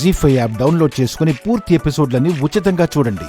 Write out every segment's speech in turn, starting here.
జీ5 app download చేసుకుని పూర్తి ఎపిసోడ్లని ఉచితంగా చూడండి.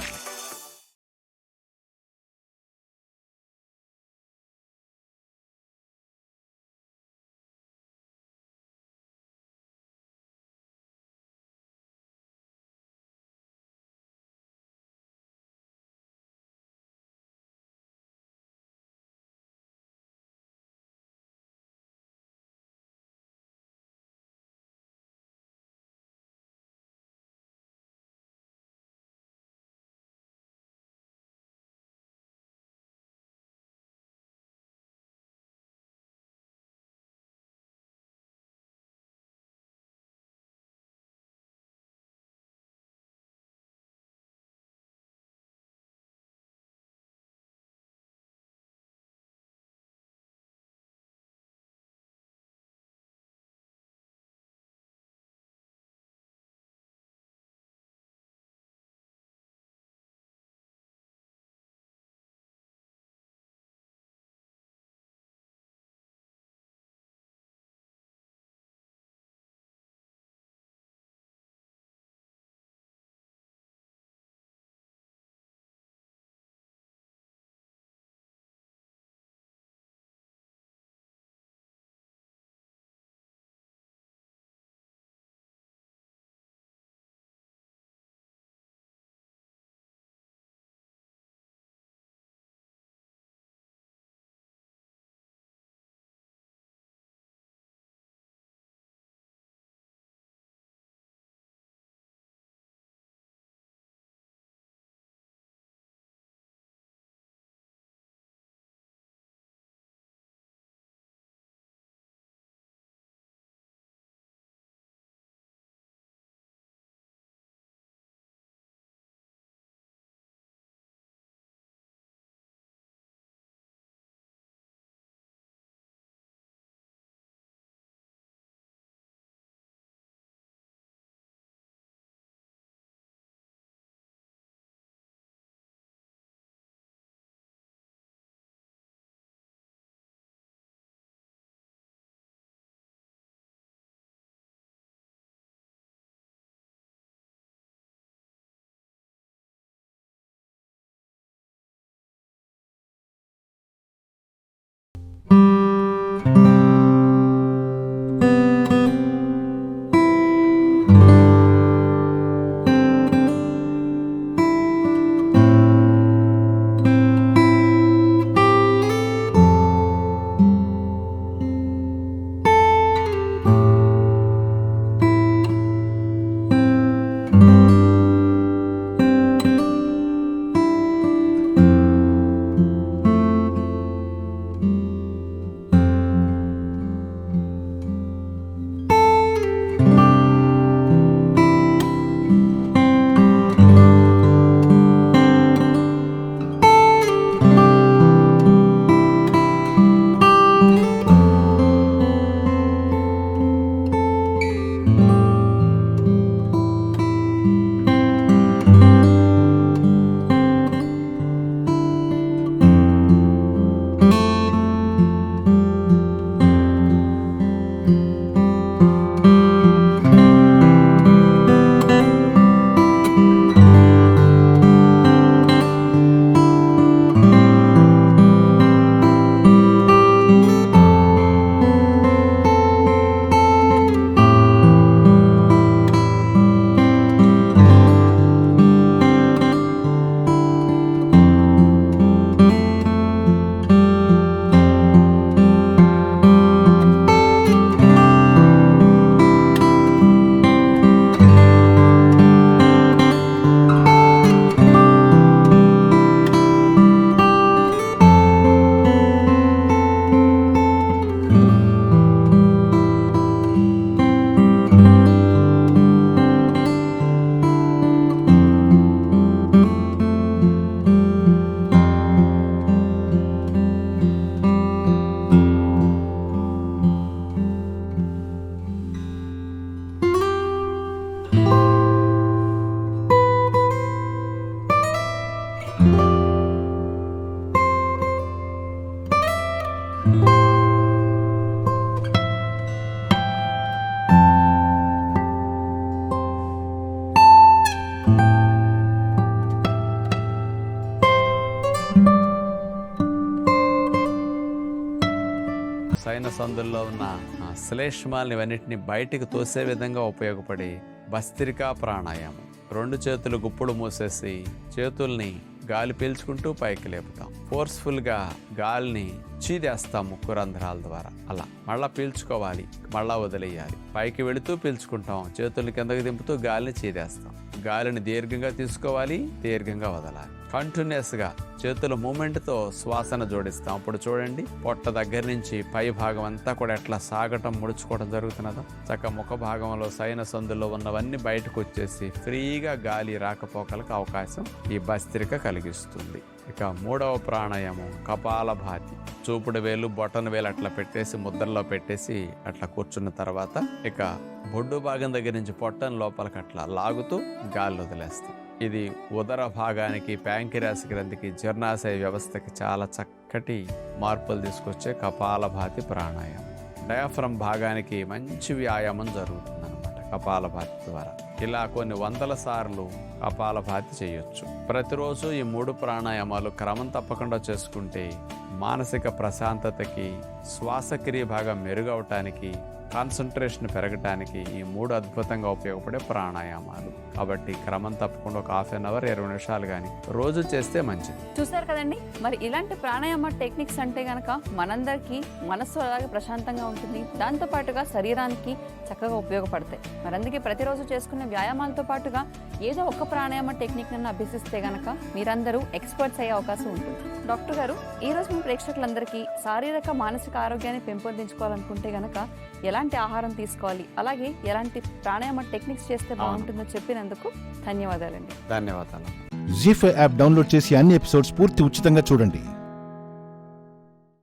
సందుల్లో ఉన్న శ్లేష్మాలను ఇవన్నిటిని బయటికి తోసే విధంగా ఉపయోగపడి భస్త్రికా ప్రాణాయామం. 2 చేతులు గుప్పుడు మూసేసి చేతుల్ని గాలి పీల్చుకుంటూ పైకి లేపుతాం. ఫోర్స్ఫుల్గా గాలిని చీదేస్తాం ముక్కు రంధ్రాల ద్వారా. అలా మళ్ళా పీల్చుకోవాలి, మళ్ళా వదిలేయాలి. పైకి వెళుతూ పీల్చుకుంటాం, చేతుల్ని కిందకి దింపుతూ గాలిని చీదేస్తాం. గాలిని దీర్ఘంగా తీసుకోవాలి, దీర్ఘంగా వదలాలి. కంటిన్యూస్గా చేతుల మూమెంట్తో శ్వాసను జోడిస్తాం. అప్పుడు చూడండి, పొట్ట దగ్గర నుంచి పై భాగం అంతా కూడా ఎట్లా సాగటం, ముడుచుకోవడం జరుగుతున్నదో. చక్క ముఖ భాగంలో సైన సందులో ఉన్నవన్నీ బయటకు వచ్చేసి ఫ్రీగా గాలి రాకపోకలకు అవకాశం ఈ భస్త్రిక కలిగిస్తుంది. ఇక 3వ ప్రాణాయామం కపాలభాతి. చూపుడు వేలు, బొటన వేలు అట్లా పెట్టేసి ముద్రలో పెట్టేసి అట్లా కూర్చున్న తర్వాత ఇక బొడ్డు భాగం దగ్గర నుంచి పొట్టను లోపలికి అట్లా లాగుతూ గాలి వదిలేస్తాం. ఇది ఉదర భాగానికి, ప్యాంక్రియాస్ గ్రంథికి, జీర్ణాశయ వ్యవస్థకి చాలా చక్కటి మార్పులు తీసుకొచ్చే కపాలభాతి ప్రాణాయామం. డయాఫ్రమ్ భాగానికి మంచి వ్యాయామం జరుగుతుందన్నమాట కపాలభాతి ద్వారా. ఇలా కొన్ని 100 సార్లు కపాలభాతి చేయొచ్చు. ప్రతిరోజు ఈ 3 ప్రాణాయామాలు క్రమం తప్పకుండా చేసుకుంటే మానసిక ప్రశాంతతకి, శ్వాసక్రియ భాగం మెరుగవటానికి, కాన్సన్ట్రేషన్ పెరగటానికి ఈ 3 అద్భుతంగా ఉపయోగపడే ప్రాణాయామాలు. కాబట్టి క్రమం తప్పకుండా ఒక హాఫ్ అన్ అవర్ 20 నిమిషాలు కానీ రోజు చేస్తే మంచిది. చూసారు కదండి, మరి ఇలాంటి ప్రాణాయామ టెక్నిక్స్ అంటే గనక మనందరికీ మనస్సు అలాగే ప్రశాంతంగా ఉంటుంది, దాంతో పాటుగా శరీరానికి చక్కగా ఉపయోగపడతాయి. మరి అందుకే ప్రతిరోజు చేసుకునే వ్యాయామాలతో పాటుగా ఏదో ఒక ప్రాణాయామ టెక్నిక్ నన్ను అభ్యసిస్తే గనక మీరందరూ ఎక్స్పర్ట్స్ అయ్యే అవకాశం ఉంటుంది. డాక్టర్ గారు, ఈ రోజు మీ ప్రేక్షకులందరికీ శారీరక మానసిక ఆరోగ్యాన్ని పెంపొందించుకోవాలనుకుంటే గనక ఎలాంటి ఆహారం తీసుకోవాలి, అలాగే ఎలాంటి ప్రాణాయామ టెక్నిక్స్ చేస్తే బాగుంటుందో చెప్పినందుకు ధన్యవాదాలండి. ధన్యవాదాలు. జీ5 యాప్ డౌన్లోడ్ చేసి అన్ని ఎపిసోడ్స్ పూర్తి ఉచితంగా చూడండి.